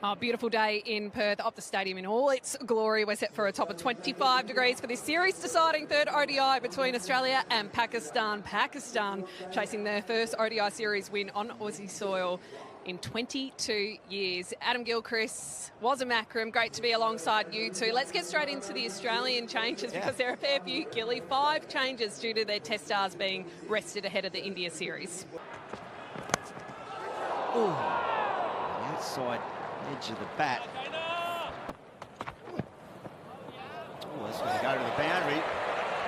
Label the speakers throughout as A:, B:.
A: Oh, beautiful day in Perth, up the stadium in all its glory. We're set for a top of 25 degrees for this series deciding third ODI between Australia and Pakistan. Pakistan chasing their first ODI series win on Aussie soil in 22 years. Adam Gilchrist, Wazam Akram, great to be alongside you two. Let's get straight into the Australian changes because there are a fair few, Gilly. 5 changes due to their test stars being rested ahead of the India series.
B: Ooh, the outside edge of the bat. Oh, that's going to go to the boundary.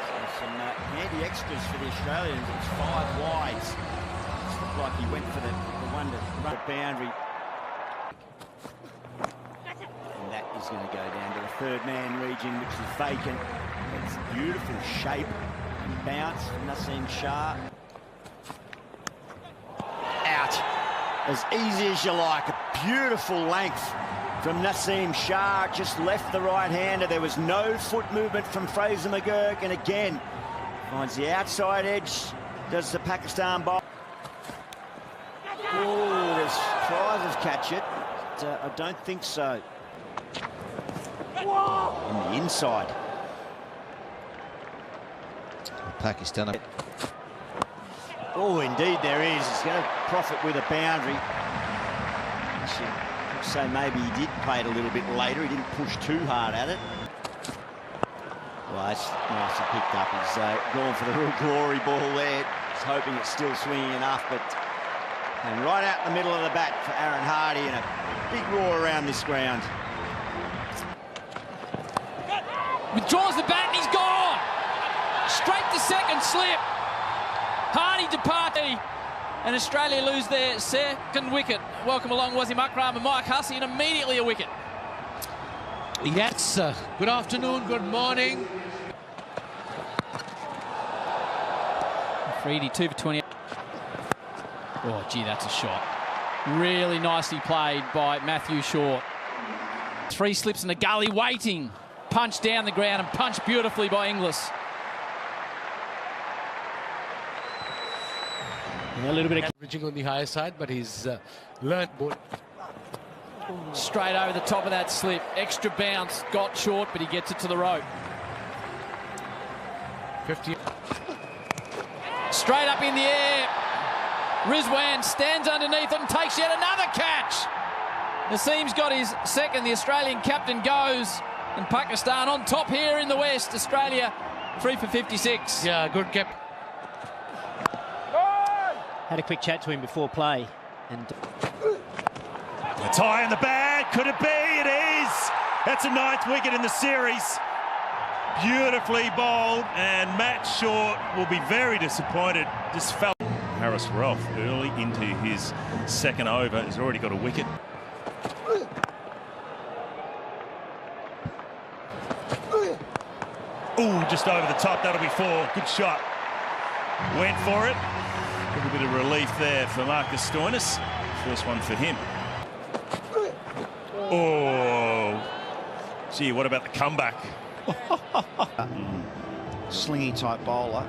B: So some handy extras for the Australians. It's 5 wides. It's looked like he went for the one to run the boundary. And that is going to go down to the third man region, which is vacant. It's beautiful shape and bounce from Naseem Shah. Out. As easy as you like. A beautiful length from Naseem Shah. Just left the right-hander. There was no foot movement from Fraser McGurk. And again, finds the outside edge. Does the Pakistan bowl. Oh, there's tries to catch it. But, I don't think so. On the inside.
C: Pakistan.
B: Oh, indeed there is. He's going to profit with a boundary. So maybe he did play it a little bit later. He didn't push too hard at it. Well, that's nicely picked up. He's gone for the real glory ball there. He's hoping it's still swinging enough, but and right out in the middle of the bat for Aaron Hardy, and a big roar around this ground.
D: Withdraws the bat and he's gone. Straight to second slip. Hardy departing, and Australia lose their second wicket. Welcome along Wazam Akram and Mike Hussey, and immediately a wicket.
C: Yes, good afternoon, good morning.
D: Freedy 2 for 20. Oh, gee, that's a shot. Really nicely played by Matthew Short. 3 slips in the gully, waiting. Punch down the ground and punch beautifully by Inglis.
C: A little bit of averaging on the higher side, but he's learnt both.
D: Straight over the top of that slip. Extra bounce. Got short, but he gets it to the rope.
C: 50.
D: Straight up in the air. Rizwan stands underneath it and takes yet another catch. Naseem's got his second. The Australian captain goes. And Pakistan on top here in the West. Australia 3 for 56.
C: Yeah, good cap.
E: Had a quick chat to him before play, and
F: a tie in the bag. Could it be? It is. That's a 9th wicket in the series. Beautifully bowled, and Matt Short will be very disappointed. Just felt Harris Roth early into his second over. Has already got a wicket. Ooh, just over the top. That'll be 4. Good shot. Went for it. A little bit of relief there for Marcus Stoinis. First one for him. Oh, gee, what about the comeback?
B: Slingy type bowler.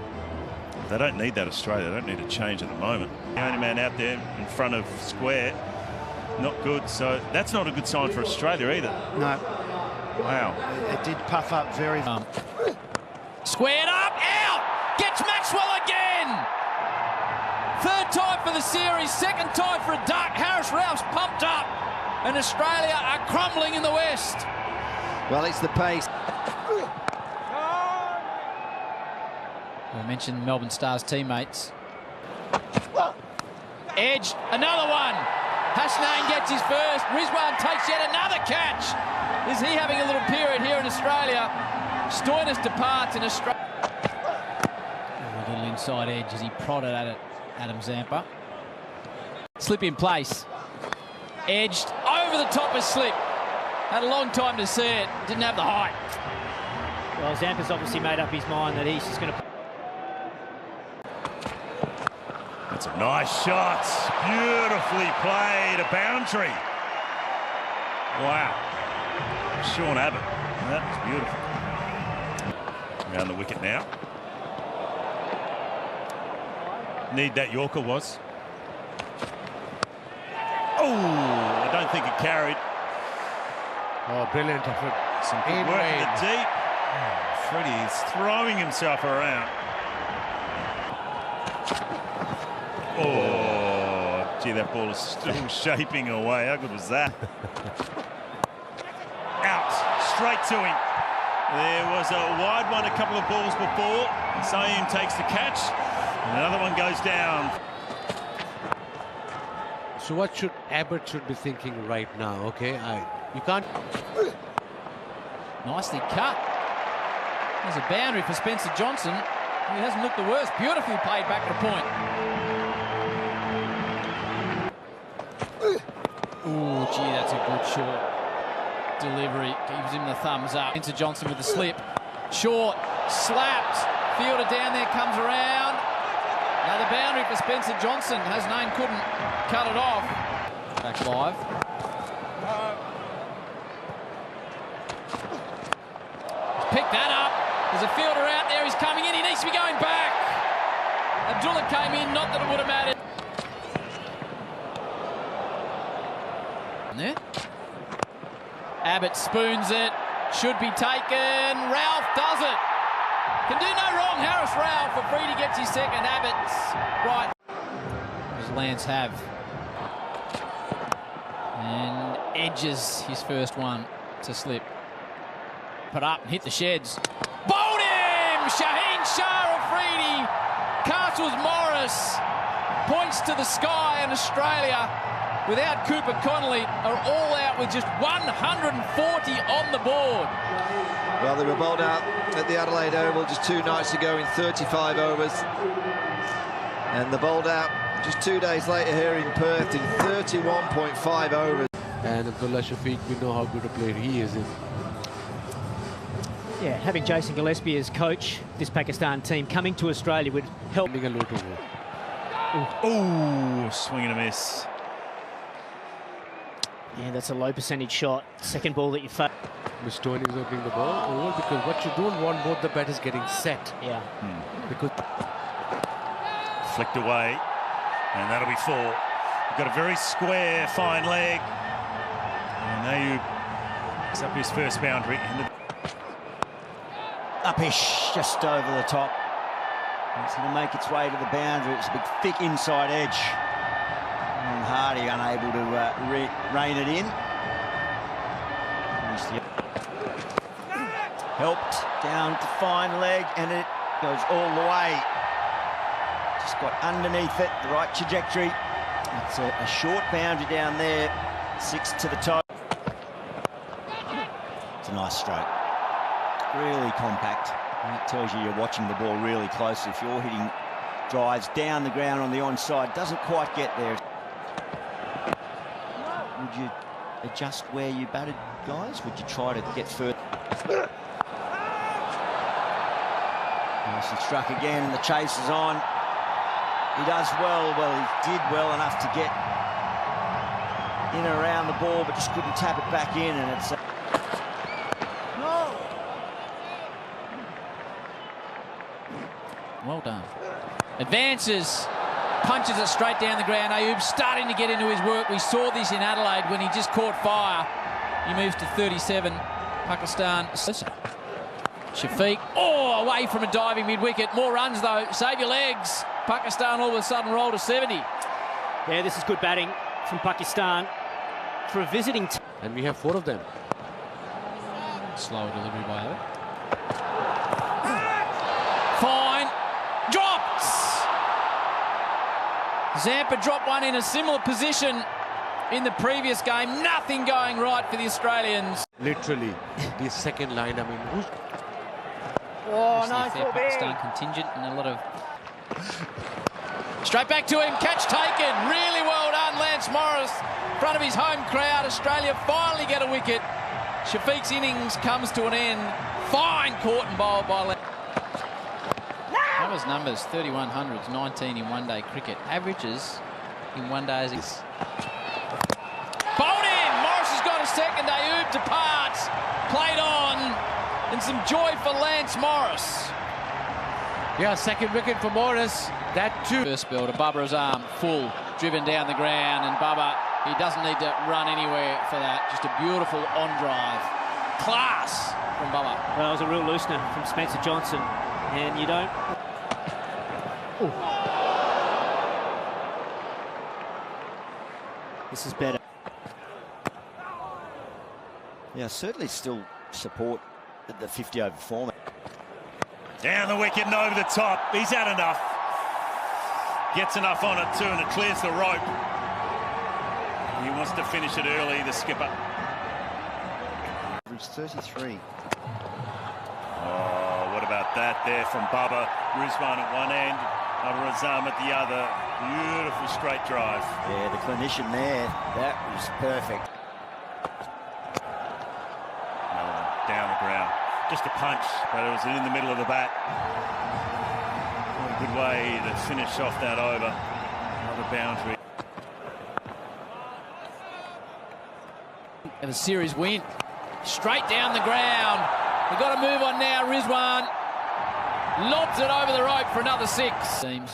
F: They don't need that, Australia. They don't need a change at the moment. The only man out there in front of square, not good. So that's not a good sign for Australia either.
B: No.
F: Wow.
B: It did puff up very...
D: Squared up, out! Gets Maxwell again! 3rd time for the series, 2nd time for a duck. Harris Ralph's pumped up, and Australia are crumbling in the West.
C: Well, it's the pace.
D: I mentioned Melbourne Stars teammates. Edge, another one. Hasnain gets his first. Rizwan takes yet another catch. Is he having a little period here in Australia? Stoinis departs in Australia. A little inside edge as he prodded at it. Adam Zampa. Slip in place. Edged over the top of slip. Had a long time to see it. Didn't have the height.
E: well, Zampa's obviously made up his mind that he's just going to...
F: That's a nice shot. Beautifully played. A boundary. Wow. Sean Abbott. That was beautiful. Around the wicket now. Need that Yorker was. Oh, I don't think it carried.
C: Oh, brilliant effort.
F: Some good work in the deep. Freddie is throwing himself around. Oh, gee, that ball is still shaping away. How good was that? Out, straight to him. There was a wide one a couple of balls before. Saeem takes the catch, and another one goes down.
C: So what should Abbott be thinking right now? Okay, you can't.
D: Nicely cut. There's a boundary for Spencer Johnson. He hasn't looked the worst. Beautifully played back to point. Ooh, gee, that's a good short delivery. Gives him the thumbs up. Into Johnson with the slip. Short, slapped. Fielder down there, comes around. Now the boundary for Spencer Johnson. Hasnain couldn't cut it off. Back live. Pick that up. There's a fielder out there. He's coming in. He needs to be going back. Abdullah came in. Not that it would have mattered. There. Abbott spoons it. Should be taken. Ralph does it. Can do no wrong. Harris Ralph. Afridi gets his second. Abbott's right. Does Lance have? And edges his first one to slip. Put up and hit the sheds. Bowled him! Shaheen Shah Afridi. Castles Morris points to the sky, and Australia, without Cooper Connolly, are all out with just 140 on the board.
G: Well, they were bowled out at the Adelaide Oval just 2 nights ago in 35 overs. And they bowled out just 2 days later here in Perth in 31.5 overs.
C: And Abdullah Shafiq, we know how good a player he is.
E: Yeah, having Jason Gillespie as coach, this Pakistan team coming to Australia would help.
C: A lot of work.
F: Ooh, swing and a miss.
E: Yeah, that's a low percentage shot. Second ball that you face.
C: Miss Tony is opening the ball over because what you don't want both the batters getting set.
E: Yeah.
C: Because
F: Flicked away, and that'll be 4. You've got a very square, fine leg. And Ayub picks up his first boundary.
B: Upish, just over the top. It's going to make its way to the boundary. It's a big, thick inside edge. And Hardy unable to rein it in. Helped down to fine leg, and it goes all the way. Just got underneath it, the right trajectory. It's a short boundary down there, 6 to the toe. It's a nice stroke. Really compact. And that tells you you're watching the ball really closely. If you're hitting drives down the ground on the onside, doesn't quite get there. Would you adjust where you batted, guys? Would you try to get further? Nicely struck again, and the chase is on. He does well. Well, he did well enough to get in and around the ball, but just couldn't tap it back in, and it's...
D: Well done. Advances, punches it straight down the ground. Ayub starting to get into his work. We saw this in Adelaide when he just caught fire. He moves to 37. Pakistan. Shafiq, away from a diving mid-wicket. More runs though. Save your legs. Pakistan all of a sudden roll to 70.
E: Yeah, this is good batting from Pakistan for a visiting team.
C: and we have 4 of them.
D: Slow delivery by Abbott. Fine. Dropped! Zampa dropped one in a similar position in the previous game. Nothing going right for the Australians.
C: Literally, the second line. I mean, who's...
E: Oh,
D: nice fair Pakistan contingent and a lot of... Straight back to him, catch taken. Really well done, Lance Morris. In front of his home crowd, Australia finally get a wicket. Shafiq's innings comes to an end. Fine caught and bowled by Lance. That numbers, 3100s, 19 in one-day cricket. Averages in one day is... Bowled in! Morris has got a second. Ayub departs. Played on. And some joy for Lance Morris.
C: Yeah, second wicket for Morris. That too.
D: First spell to Babra's arm, full, driven down the ground, and Bubba He doesn't need to run anywhere for that. Just a beautiful on drive. Class from Bubba.
E: Well, it was a real loosener from Spencer Johnson, and you don't. Ooh.
B: This is better. Yeah, certainly still support the 50 over format.
F: Down the wicket and over the top. He's had enough. Gets enough on it too, and it clears the rope. He wants to finish it early, the skipper.
B: Average 33.
F: Oh, what about that there from Bubba? Rizwan at one end, Razam at the other. Beautiful straight drive.
B: Yeah, the clinician there, that was perfect.
F: Another one down the ground. Just a punch, but it was in the middle of the bat. What a good way to finish off that over. Another boundary.
D: Of a series win. Straight down the ground. They've got to move on now. Rizwan lobs it over the rope for another 6. Seems.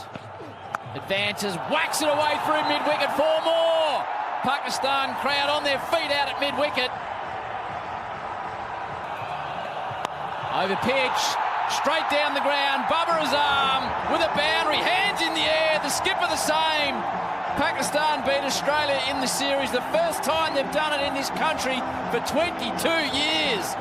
D: Advances, whacks it away through mid-wicket. 4 more. Pakistan crowd on their feet out at mid-wicket. Over pitch, straight down the ground. Babar Azam with a boundary, hands in the air. The skipper the same. Pakistan beat Australia in the series. The first time they've done it in this country for 22 years.